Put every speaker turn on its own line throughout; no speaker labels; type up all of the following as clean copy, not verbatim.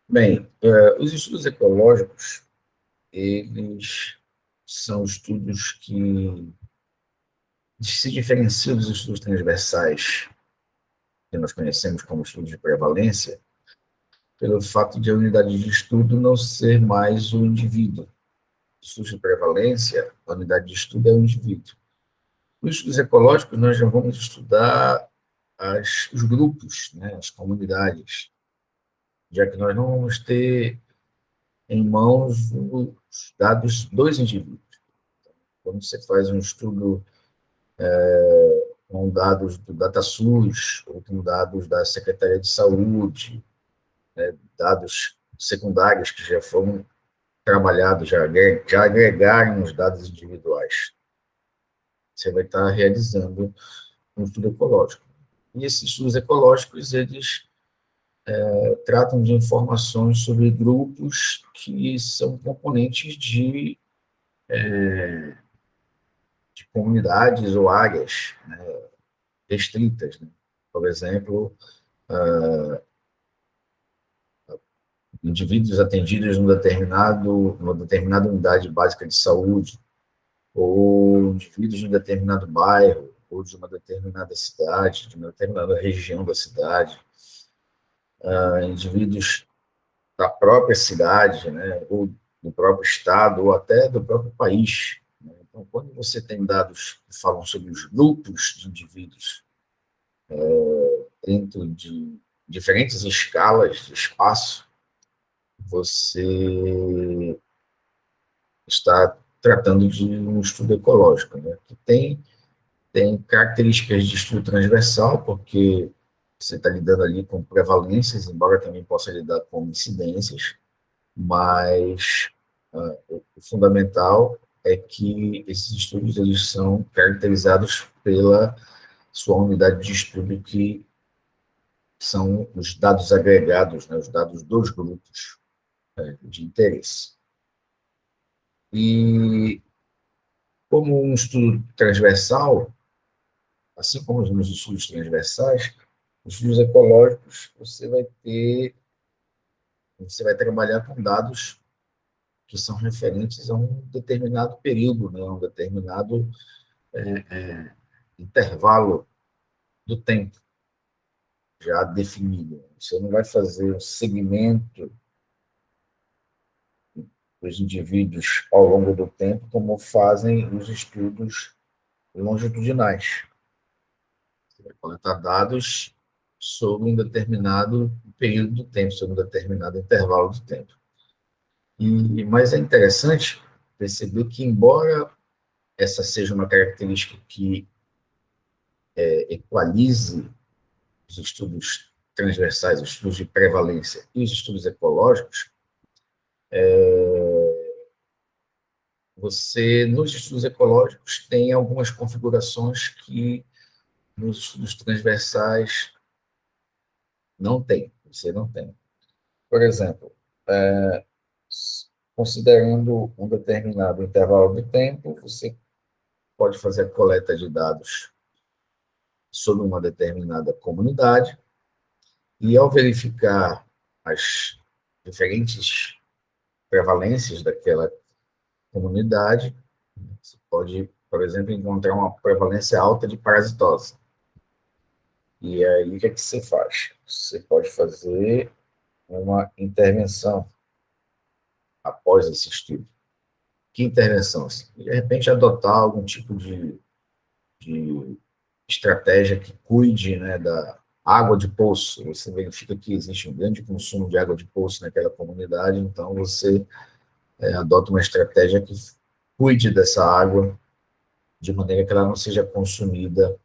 Bem, os estudos ecológicos, eles são estudos que se diferenciam dos estudos transversais, que nós conhecemos como estudos de prevalência, pelo fato de a unidade de estudo não ser mais o indivíduo. Estudos de prevalência, a unidade de estudo é o indivíduo. Nos estudos ecológicos, nós já vamos estudar os grupos, né, as comunidades, já que nós não vamos ter em mãos os dados dos indivíduos. Quando você faz um estudo com dados do DataSUS, ou com dados da Secretaria de Saúde, dados secundários que já foram trabalhados, já agregaram os dados individuais, você vai estar realizando um estudo ecológico. E esses estudos ecológicos, eles tratam de informações sobre grupos que são componentes de comunidades ou áreas, né, restritas. Né? Por exemplo, indivíduos atendidos numa determinada unidade básica de saúde, ou indivíduos de um determinado bairro, ou de uma determinada cidade, de uma determinada região da cidade, indivíduos da própria cidade, né, ou do próprio estado, ou até do próprio país. Né? Então, quando você tem dados que falam sobre os grupos de indivíduos dentro de diferentes escalas de espaço, você está tratando de um estudo ecológico, né, que tem características de estudo transversal, porque você está lidando ali com prevalências, embora também possa lidar com incidências, mas o fundamental é que esses estudos eles são caracterizados pela sua unidade de estudo, que são os dados agregados, né, os dados dos grupos de interesse. E como um estudo transversal, assim como nos estudos transversais, os estudos ecológicos, você vai trabalhar com dados que são referentes a um determinado período, né, um determinado intervalo do tempo já definido. Você não vai fazer um segmento dos indivíduos ao longo do tempo, como fazem os estudos longitudinais. Você vai coletar dados sobre um determinado período do tempo, sobre um determinado intervalo de tempo. Mas é interessante perceber que, embora essa seja uma característica que equalize os estudos transversais, os estudos de prevalência e os estudos ecológicos, você, nos estudos ecológicos, tem algumas configurações que nos estudos transversais não tem, você não tem. Por exemplo, considerando um determinado intervalo de tempo, você pode fazer a coleta de dados sobre uma determinada comunidade e, ao verificar as diferentes prevalências daquela comunidade, você pode, por exemplo, encontrar uma prevalência alta de parasitose. E aí, o que é que você faz? Você pode fazer uma intervenção após esse estudo. Que intervenção? De repente, adotar algum tipo de estratégia que cuide, né, da água de poço. Você verifica que existe um grande consumo de água de poço naquela comunidade, então você adota uma estratégia que cuide dessa água de maneira que ela não seja consumida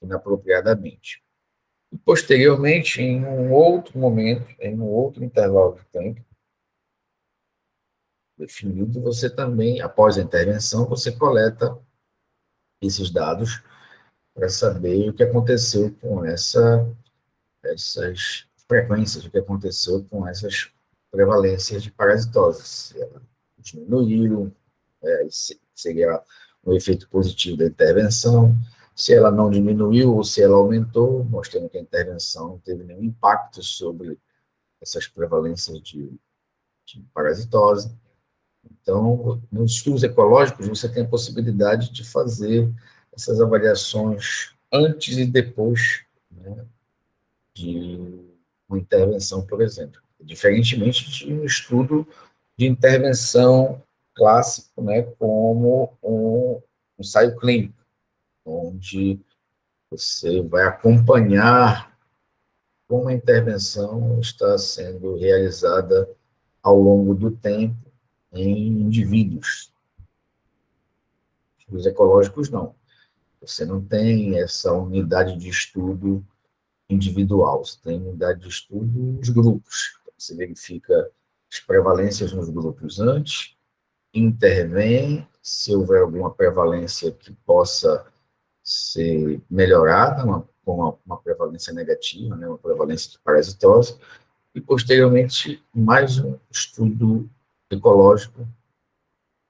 inapropriadamente. E, posteriormente, em um outro momento, em um outro intervalo de tempo definido, você também, após a intervenção, você coleta esses dados para saber o que aconteceu com essas frequências, o que aconteceu com essas prevalências de parasitose. Se ela diminuiu, seria um efeito positivo da intervenção. Se ela não diminuiu ou se ela aumentou, mostrando que a intervenção não teve nenhum impacto sobre essas prevalências de parasitose. Então, nos estudos ecológicos, você tem a possibilidade de fazer essas avaliações antes e depois, né, de uma intervenção, por exemplo. Diferentemente de um estudo de intervenção clássico, né, como um ensaio clínico, onde você vai acompanhar como a intervenção está sendo realizada ao longo do tempo em indivíduos. Os ecológicos, não. Você não tem essa unidade de estudo individual, você tem unidade de estudo nos grupos. Você verifica as prevalências nos grupos antes, intervém, se houver alguma prevalência que possa ser melhorada, com uma prevalência negativa, né, uma prevalência de parasitose, e posteriormente mais um estudo ecológico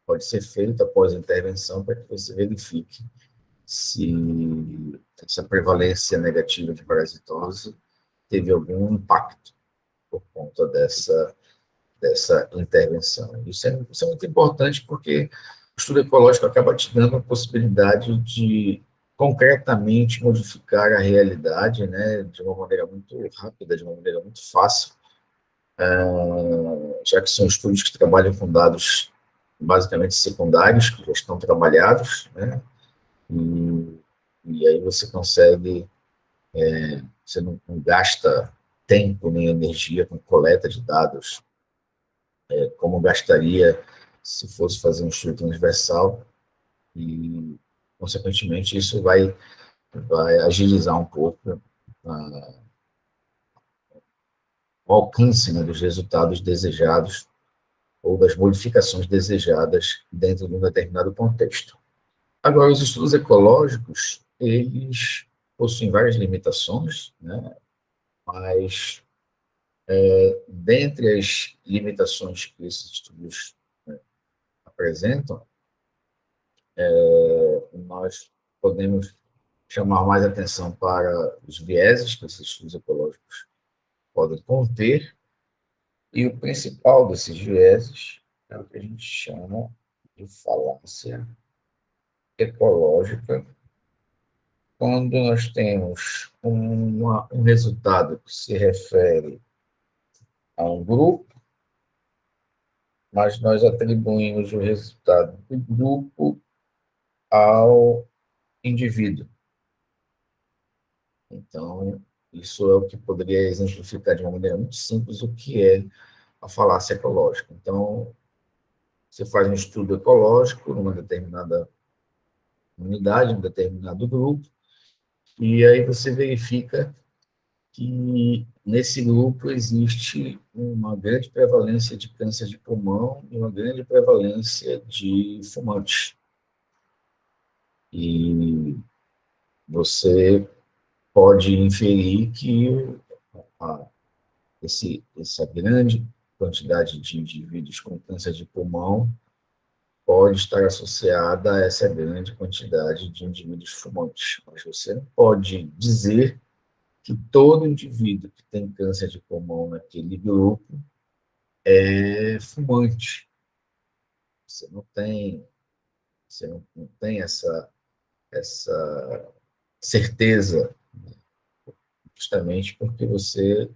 pode ser feito após a intervenção para que você verifique se essa prevalência negativa de parasitose teve algum impacto por conta dessa intervenção. Isso é muito importante porque o estudo ecológico acaba te dando a possibilidade de concretamente modificar a realidade, né, de uma maneira muito rápida, de uma maneira muito fácil, já que são estudos que trabalham com dados basicamente secundários, que já estão trabalhados, né, e, e aí você consegue, você não gasta tempo nem energia com coleta de dados, como gastaria se fosse fazer um estudo transversal, e, consequentemente, isso vai agilizar um pouco o alcance, né, dos resultados desejados ou das modificações desejadas dentro de um determinado contexto. Agora, os estudos ecológicos, eles possuem várias limitações, né, mas dentre as limitações que esses estudos, né, apresentam, nós podemos chamar mais atenção para os vieses que esses estudos ecológicos podem conter, e o principal desses vieses é o que a gente chama de falácia ecológica, quando nós temos um resultado que se refere a um grupo, mas nós atribuímos o resultado do grupo ao indivíduo. Então, isso é o que poderia exemplificar de uma maneira muito simples o que é a falácia ecológica. Então, você faz um estudo ecológico numa determinada unidade, um determinado grupo, e aí você verifica que nesse grupo existe uma grande prevalência de câncer de pulmão e uma grande prevalência de fumantes. E você pode inferir que a, essa grande quantidade de indivíduos com câncer de pulmão pode estar associada a essa grande quantidade de indivíduos fumantes. Mas você não pode dizer que todo indivíduo que tem câncer de pulmão naquele grupo é fumante. Você não tem, você não tem essa certeza, justamente porque você,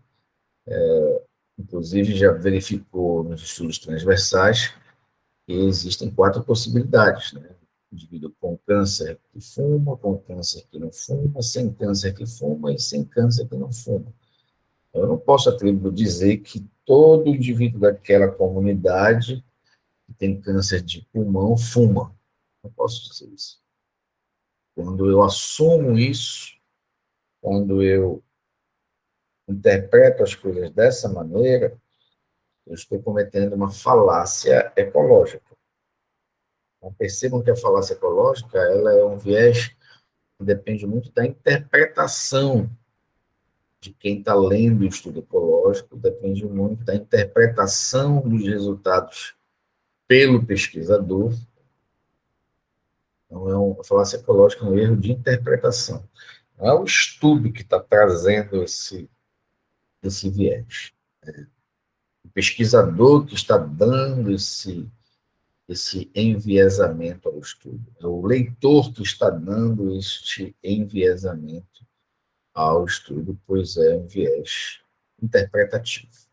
inclusive, já verificou nos estudos transversais que existem 4 possibilidades, né? Indivíduo com câncer que fuma, com câncer que não fuma, sem câncer que fuma e sem câncer que não fuma. Eu não posso atribuir dizer que todo indivíduo daquela comunidade que tem câncer de pulmão fuma. Não posso dizer isso. Quando eu assumo isso, quando eu interpreto as coisas dessa maneira, eu estou cometendo uma falácia ecológica. Então, percebam que a falácia ecológica ela é um viés que depende muito da interpretação de quem está lendo o estudo ecológico, depende muito da interpretação dos resultados pelo pesquisador. Então, a falácia ecológica é um erro de interpretação. Não é o estudo que está trazendo esse viés. O pesquisador que está dando esse enviesamento ao estudo. É o leitor que está dando este enviesamento ao estudo, pois é um viés interpretativo.